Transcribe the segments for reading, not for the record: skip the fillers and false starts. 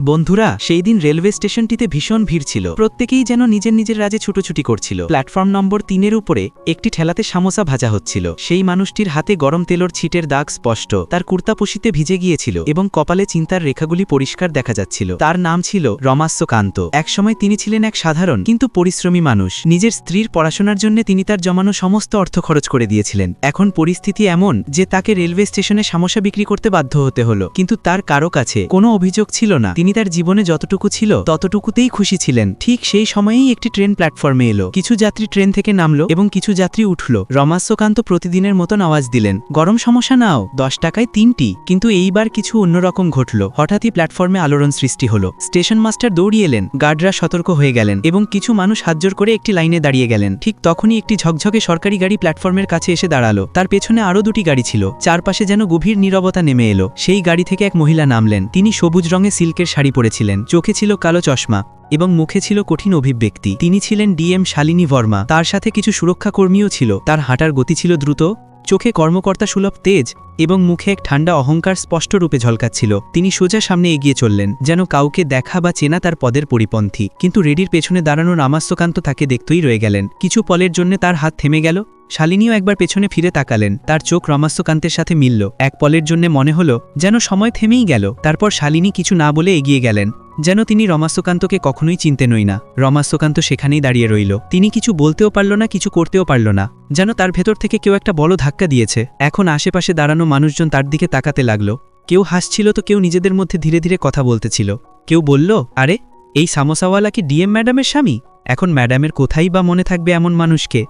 বন্ধুরা, সেই দিন রেলওয়ে স্টেশনটিতে ভীষণ ভিড় ছিল। প্রত্যেকেই যেন নিজের নিজের রাজে ছুটোছুটি করছিল। প্ল্যাটফর্ম নম্বর 3-এর উপরে একটি ঠেলাতে সামোসা ভাজা হচ্ছিল। সেই মানুষটির হাতে গরম তেলর ছিটের দাগ স্পষ্ট। তার কুর্তাপুশিতে ভিজে গিয়েছিল এবং কপালে চিন্তার রেখাগুলি পরিষ্কার দেখা যাচ্ছিল। তার নাম ছিল রমাস্যকান্ত। একসময় তিনি ছিলেন এক সাধারণ কিন্তু পরিশ্রমী মানুষ। নিজের স্ত্রীর পড়াশোনার জন্য তিনি তার জমানো সমস্ত অর্থ খরচ করে দিয়েছিলেন। এখন পরিস্থিতি এমন যে তাকে রেলওয়ে স্টেশনে সামোসা বিক্রি করতে বাধ্য হতে হলো, কিন্তু তার কারো কাছে কোনো অভিযোগ ছিল না। তিনি তার জীবনে যতটুকু ছিল ততটুকুতেই খুশি ছিলেন। ঠিক সেই সময়েই একটি ট্রেন প্ল্যাটফর্মে এলো। কিছু যাত্রী ট্রেন থেকে নামলো এবং কিছু যাত্রী উঠল। রমাস্যকান্ত প্রতিদিনের মতন আওয়াজ দিলেন, গরম সমস্যা নাও, 10 টাকায় 3টি। কিন্তু এইবার কিছু অন্যরকম ঘটল। হঠাৎই প্ল্যাটফর্মে আলোড়ন সৃষ্টি হলো। স্টেশন মাস্টার দৌড়িয়ে এলেন, গার্ডরা সতর্ক হয়ে গেলেন এবং কিছু মানুষ হাতজোড় করে একটি লাইনে দাঁড়িয়ে গেলেন। ঠিক তখনই একটি ঝকঝকে সরকারি গাড়ি প্ল্যাটফর্মের কাছে এসে দাঁড়ালো। তার পেছনে আরও 2টি গাড়ি ছিল। চারপাশে যেন গভীর নীরবতা নেমে এলো। সেই গাড়ি থেকে এক মহিলা নামলেন। তিনি সবুজ রঙে সিল্কের শাড়ি পরেছিলেন, চোখে ছিল কালো চশমা এবং মুখে ছিল কঠিন অভিব্যক্তি। তিনি ছিলেন ডিএম শালিনী বর্মা। তার সাথে কিছু সুরক্ষাকর্মীও ছিল। তার হাঁটার গতি ছিল দ্রুত, চোখে কর্মকর্তা সুলভ তেজ এবং মুখে এক ঠান্ডা অহংকার স্পষ্ট রূপে ঝলকাচ্ছিল। তিনি সোজা সামনে এগিয়ে চললেন, যেন কাউকে দেখা বা চেনা তার পদের পরিপন্থী। কিন্তু রেডির পেছনে দাঁড়ানো রমাস্যকান্ত তাকে দেখতেই রয়ে গেলেন। কিছু পলের জন্য তার হাত থেমে গেল। শালিনীও একবার পেছনে ফিরে তাকালেন। তার চোখ রমাস্যকান্তের সাথে মিলল। এক পলের জন্য মনে হলো যেন সময় থেমেই গেল। তারপর শালিনী কিছু না বলে এগিয়ে গেলেন, যেন তিনি রমাস্যকান্তকে কখনোই চিনতেনই না। রমাস্যকান্ত সেখানেই দাঁড়িয়ে রইল। তিনি কিছু বলতেও পারল না, কিছু করতেও পারল না। যেন তার ভেতর থেকে কেউ একটা বড় ধাক্কা দিয়েছে। এখন আশেপাশে দাঁড়ানো মানুষজন তার দিকে তাকাতে লাগলো। কেউ হাসছিল তো কেউ নিজেদের মধ্যে ধীরে ধীরে কথা বলতেছিল। কেউ বলল, আরে এই সামোসাওয়ালা কি ডিএম ম্যাডামের স্বামী? এখন ম্যাডামের কোথায় বা মনে থাকবে এমন মানুষকে?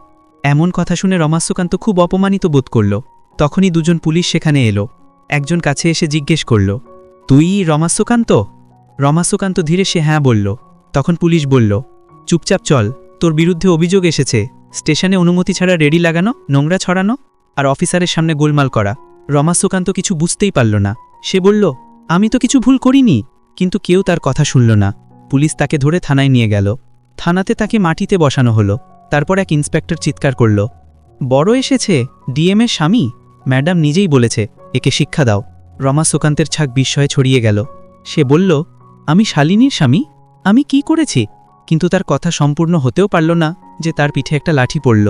এমন কথা শুনে রমাস্যকান্ত খুব অপমানিত বোধ করল। তখনই 2জন পুলিশ সেখানে এলো। একজন কাছে এসে জিজ্ঞেস করল, তুই রমাস্যকান্ত? রমাস্যকান্ত ধীরে সে হ্যাঁ বলল। তখন পুলিশ বলল, চুপচাপ চল, তোর বিরুদ্ধে অভিযোগ এসেছে স্টেশনে অনুমতি ছাড়া রেডি লাগানো, নোংরা ছড়ানো আর অফিসারের সামনে গোলমাল করা। রমাস্যকান্ত কিছু বুঝতেই পারল না। সে বলল, আমি তো কিছু ভুল করিনি। কিন্তু কেউ তার কথা শুনল না। পুলিশ তাকে ধরে থানায় নিয়ে গেল। থানাতে তাকে মাটিতে বসানো হলো। তারপর এক ইন্সপেক্টর চিৎকার করল, বড় এসেছে, ডিএমের স্বামী? ম্যাডাম নিজেই বলেছে, একে শিক্ষা দাও। রমাস্যকান্তের ছাক বিস্ময়ে ছড়িয়ে গেল। সে বলল, আমি শালিনীর স্বামী? আমি কি করেছি? কিন্তু তার কথা সম্পূর্ণ হতেও পারল না যে তার পিঠে একটা লাঠি পড়ল।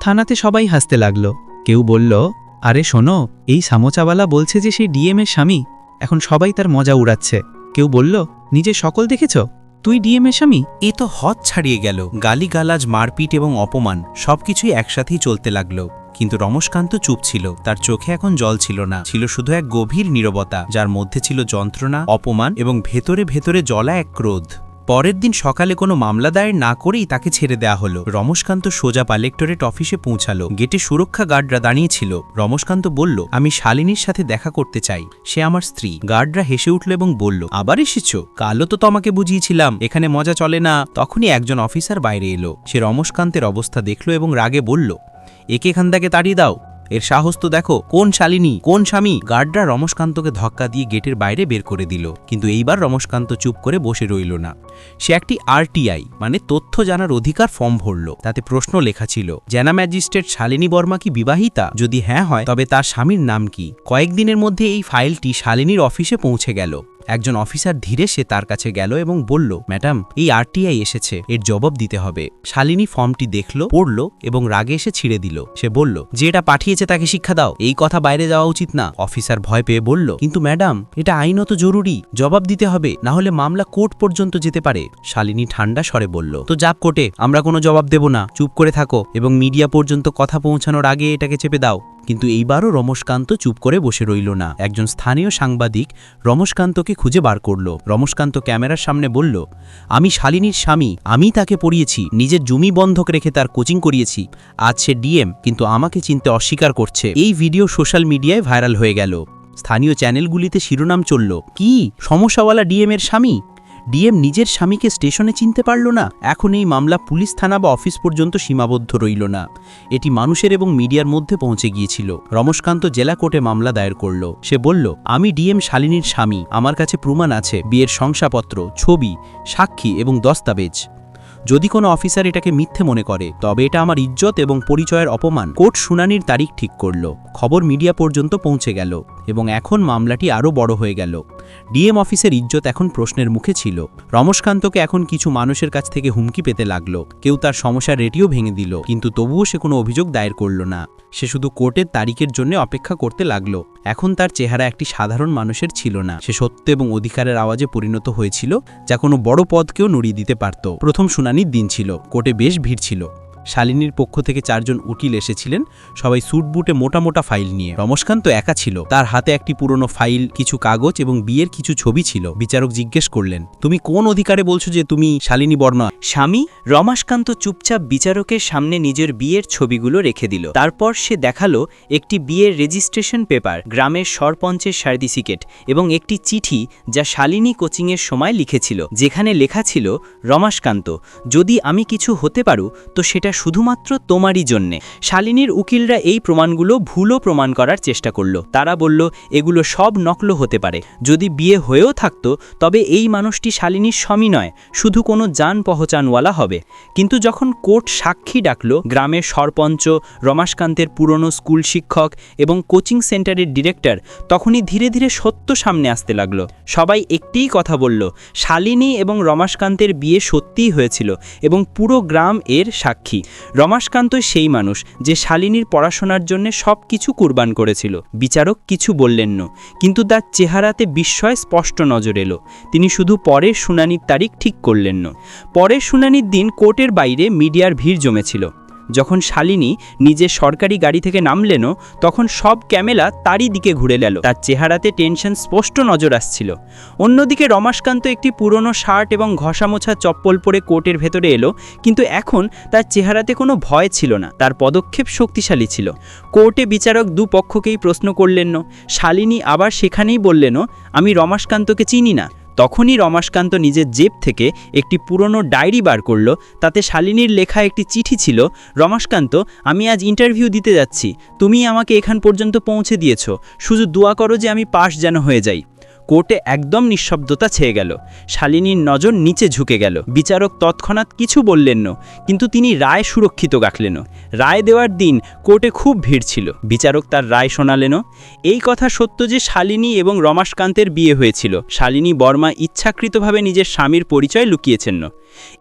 থানাতে সবাই হাসতে লাগল। কেউ বলল, আরে শোনো, এই সামোচাওয়ালা বলছে যে সেই ডিএমের স্বামী। এখন সবাই তার মজা উড়াচ্ছে। কেউ বলল, নিজে সকল দেখেছ, তুই ডিএমের স্বামী? এ তো হদ ছাড়িয়ে গেল। গালিগালাজ, মারপিট এবং অপমান সবকিছুই একসাথেই চলতে লাগলো। কিন্তু রমাস্যকান্ত চুপ ছিল। তার চোখে এখন জল ছিল না, ছিল শুধু এক গভীর নীরবতা, যার মধ্যে ছিল যন্ত্রণা, অপমান এবং ভেতরে ভেতরে জ্বলা এক ক্রোধ। পরের দিন সকালে কোনো মামলা দায়ের না করেই তাকে ছেড়ে দেওয়া হলো। রমাস্যকান্ত সোজা কালেক্টরেট অফিসে পৌঁছালো। গেটে সুরক্ষা গার্ডরা দাঁড়িয়েছিল। রমাস্যকান্ত বলল, আমি শালিনীর সাথে দেখা করতে চাই, সে আমার স্ত্রী। গার্ডরা হেসে উঠল এবং বলল, আবার এসেছ? কালও তো তোমাকে বুঝিয়েছিলাম এখানে মজা চলে না। তখনই একজন অফিসার বাইরে এলো। সে রমাস্যকান্তের অবস্থা দেখল এবং রাগে বলল, একে এখান থেকে তাড়িয়ে দাও, এর সাহস তো দেখো, কোন শালিনী, কোন স্বামী? গার্ডরা রমাস্যকান্তকে ধাক্কা দিয়ে গেটের বাইরে বের করে দিল। কিন্তু এইবার রমাস্যকান্ত চুপ করে বসে রইল না। সে একটি আরটিআই মানে তথ্য জানার অধিকার ফর্ম ভরল। তাতে প্রশ্ন লেখা ছিল, জেলা ম্যাজিস্ট্রেট শালিনী বর্মা কি বিবাহিতা? যদি হ্যাঁ হয় তবে তার স্বামীর নাম কি? কয়েকদিনের মধ্যে এই ফাইলটি শালিনীর অফিসে পৌঁছে গেল। একজন অফিসার ধীরে সে তার কাছে গেল এবং বলল, ম্যাডাম, এই আরটিআই এসেছে, এর জবাব দিতে হবে। শালিনী ফর্মটি দেখল, পড়ল এবং রাগে এসে ছিঁড়ে দিল। সে বলল, যে এটা পাঠিয়েছে তাকে শিক্ষা দাও, এই কথা বাইরে যাওয়া উচিত না। অফিসার ভয় পেয়ে বলল, কিন্তু ম্যাডাম, এটা আইনত জরুরি, জবাব দিতে হবে, না হলে মামলা কোর্ট পর্যন্ত যেতে পারে। শালিনী ঠান্ডা স্বরে বলল, তো যাব কোর্টে, আমরা কোনো জবাব দেব না, চুপ করে থাকো এবং মিডিয়া পর্যন্ত কথা পৌঁছানোর আগে এটাকে চেপে দাও। কিন্তু এইবারও রমাস্যকান্ত চুপ করে বসে রইল না। একজন স্থানীয় সাংবাদিক রমাস্যকান্তকে খুঁজে বার করল। রমাস্যকান্ত ক্যামেরার সামনে বলল, আমি শালিনীর স্বামী, আমি তাকে পড়িয়েছি, নিজের জমি বন্ধক রেখে তার কোচিং করিয়েছি। আজ সে ডিএম, কিন্তু আমাকে চিনতে অস্বীকার করছে। এই ভিডিও সোশ্যাল মিডিয়ায় ভাইরাল হয়ে গেল। স্থানীয় চ্যানেলগুলিতে শিরোনাম চলল, কি সমস্যাওয়ালা ডিএমের স্বামী? ডিএম নিজের স্বামীকে স্টেশনে চিনতে পারল না। এখন এই মামলা পুলিশ থানা বা অফিস পর্যন্ত সীমাবদ্ধ রইল না, এটি মানুষের এবং মিডিয়ার মধ্যে পৌঁছে গিয়েছিল। রমাস্যকান্ত জেলা কোর্টে মামলা দায়ের করল। সে বলল, আমি ডিএম শালিনীর স্বামী, আমার কাছে প্রমাণ আছে, বিয়ের শংসাপত্র, ছবি, সাক্ষী এবং দস্তাবেজ। যদি কোনো অফিসার এটাকে মিথ্যে মনে করে তবে এটা আমার ইজ্জত এবং পরিচয়ের অপমান। কোর্ট শুনানির তারিখ ঠিক করল। খবর মিডিয়া পর্যন্ত পৌঁছে গেল। এবং এখন মামলাটি আরও বড় হয়ে গেল। ডিএম অফিসের ইজ্জত এখন প্রশ্নের মুখে ছিল। রমেশকান্তকে এখন কিছু মানুষের কাছ থেকে হুমকি পেতে লাগলো। কেউ তার সমস্যার রেডিও ভেঙে দিল, কিন্তু তবুও সে কোনো অভিযোগ দায়ের করল না। সে শুধু কোর্টের তারিখের জন্য অপেক্ষা করতে লাগলো। এখন তার চেহারা একটি সাধারণ মানুষের ছিল না, সে সত্য এবং অধিকারের আওয়াজে পরিণত হয়েছিল, যা কোনো বড় পদকেও নড়িয়ে দিতে পারত। প্রথম শুনানির দিন ছিল, কোর্টে বেশ ভিড় ছিল। শালিনীর পক্ষ থেকে 4 জন উকিল এসেছিলেন, সবাই স্যুট বুটে মোটা মোটা ফাইল নিয়ে। রমেশকান্ত একা ছিল, তার হাতে একটি পুরনো ফাইল, কিছু কাগজ এবং বিয়ের কিছু ছবি ছিল। বিচারক জিজ্ঞেস করলেন, তুমি কোন অধিকারে বলছো যে তুমি শালিনী বর্মা? স্বামী রমেশকান্ত চুপচাপ বিচারকের সামনে নিজের বিয়ের ছবিগুলো রেখে দিল। তারপর সে দেখালো একটি বিয়ের রেজিস্ট্রেশন পেপার, গ্রামের সরপঞ্চের সার্টিফিকেট এবং একটি চিঠি যা শালিনী কোচিংয়ের সময় লিখেছিল, যেখানে লেখা ছিল, রমেশকান্ত, যদি আমি কিছু হতে পারু তো সেটা শুধুমাত্র তোমারই জন্যে। শালিনীর উকিলরা এই প্রমাণগুলো ভুলও প্রমাণ করার চেষ্টা করল। তারা বলল এগুলো সব নকল হতে পারে। যদি বিয়ে হয়েও থাকতো তবে এই মানুষটি শালিনীর স্বামী নয়, শুধু কোনো জান পহচানওয়ালা হবে। কিন্তু যখন কোর্ট সাক্ষী ডাকল, গ্রামের সরপঞ্চ, রমেশকান্তের পুরনো স্কুল শিক্ষক এবং কোচিং সেন্টারের ডিরেক্টর, তখনই ধীরে ধীরে সত্য সামনে আসতে লাগলো। সবাই একটিই কথা বলল, শালিনী এবং রমেশকান্তের বিয়ে সত্যিই হয়েছিল এবং পুরো গ্রাম এর সাক্ষী। রমেশকান্ত সেই মানুষ যে শালিনীর পড়াশোনার জন্য সব কিছু কুরবান করেছিল। বিচারক কিছু বললেন না, কিন্তু তার চেহারাতে বিস্ময় স্পষ্ট নজর এলো। তিনি শুধু পরের শুনানির তারিখ ঠিক করলেন না। পরের শুনানির দিন কোর্টের বাইরে মিডিয়ার ভিড় জমেছিল। যখন শালিনী নিজের সরকারি গাড়ি থেকে নামলেন, তখন সব ক্যামেরা তারই দিকে ঘুরে গেল। তার চেহারাতে টেনশন স্পষ্ট নজর আসছিল। অন্যদিকে রমেশকান্ত একটি পুরনো শার্ট এবং ঘষামোছা চপ্পল পরে কোর্টের ভেতরে এলো, কিন্তু এখন তার চেহারাতে কোনো ভয় ছিল না, তার পদক্ষেপ শক্তিশালী ছিল। কোর্টে বিচারক দুপক্ষকেই প্রশ্ন করলেন না। শালিনী আবার সেখানেই বললেন, আমি রমেশকান্তকে চিনি না। তখনই রমেশকান্ত নিজের জেব থেকে একটি পুরনো ডায়েরি বার করল। তাতে শালিনীর লেখা একটি চিঠি ছিল, রমেশকান্ত, আমি আজ ইন্টারভিউ দিতে যাচ্ছি, তুমি আমাকে এখান পর্যন্ত পৌঁছে দিয়েছ, শুধু দোয়া করো যে আমি পাশ যেন হয়ে যাই। কোর্টে একদম নিঃশব্দতা ছেয়ে গেল। শালিনীর নজর নিচে ঝুঁকে গেল। বিচারক তৎক্ষণাৎ কিছু বললেন না, কিন্তু তিনি রায় সুরক্ষিত রাখলেন। রায় দেওয়ার দিন কোর্টে খুব ভিড় ছিল। বিচারক তার রায় শোনালেন। এই কথা সত্য যে শালিনী এবং রমেশকান্তের বিয়ে হয়েছিল। শালিনী বর্মা ইচ্ছাকৃতভাবে নিজের স্বামীর পরিচয় লুকিয়েছেন না।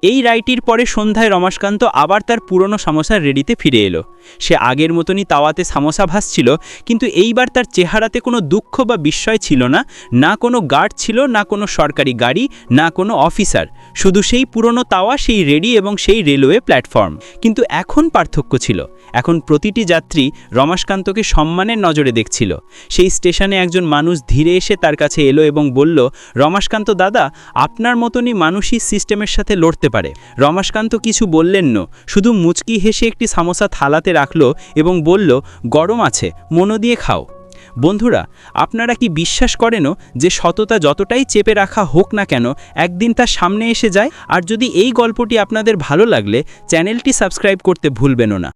এই রায়টির পরে সন্ধ্যায় রমেশকান্ত আবার তার পুরনো সামোসার রেডিতে ফিরে এলো। সে আগের মতনই তাওয়াতে সামোসা ভাসছিল, কিন্তু এইবার তার চেহারাতে কোনো দুঃখ বা বিস্ময় ছিল না। না কোনো গার্ড ছিল, না কোনো সরকারি গাড়ি, না কোনো অফিসার, শুধু সেই পুরনো তাওয়া, সেই রেডি এবং সেই রেলওয়ে প্ল্যাটফর্ম। কিন্তু এখন পার্থক্য ছিল। এখন প্রতিটি যাত্রী রমেশকান্তকে সম্মানের নজরে দেখছিল। সেই স্টেশনে একজন মানুষ ধীরে এসে তার কাছে এলো এবং বলল, রমেশকান্ত দাদা, আপনার মতনই মানুষই সিস্টেমের সাথে লড়তে পারে। রমেশকান্ত কিছু বললেন না, শুধু মুচকি হেসে একটি সামোসা থালাতে রাখলো এবং বলল, গরম আছে, মন দিয়ে খাও। বন্ধুরা, আপনারা কি বিশ্বাস করেন যে সততা যতটাই চেপে রাখা হোক না কেন, একদিন তার সামনে এসে যায়? আর যদি এই গল্পটি আপনাদের ভালো লাগলে চ্যানেলটি সাবস্ক্রাইব করতে ভুলবেন না।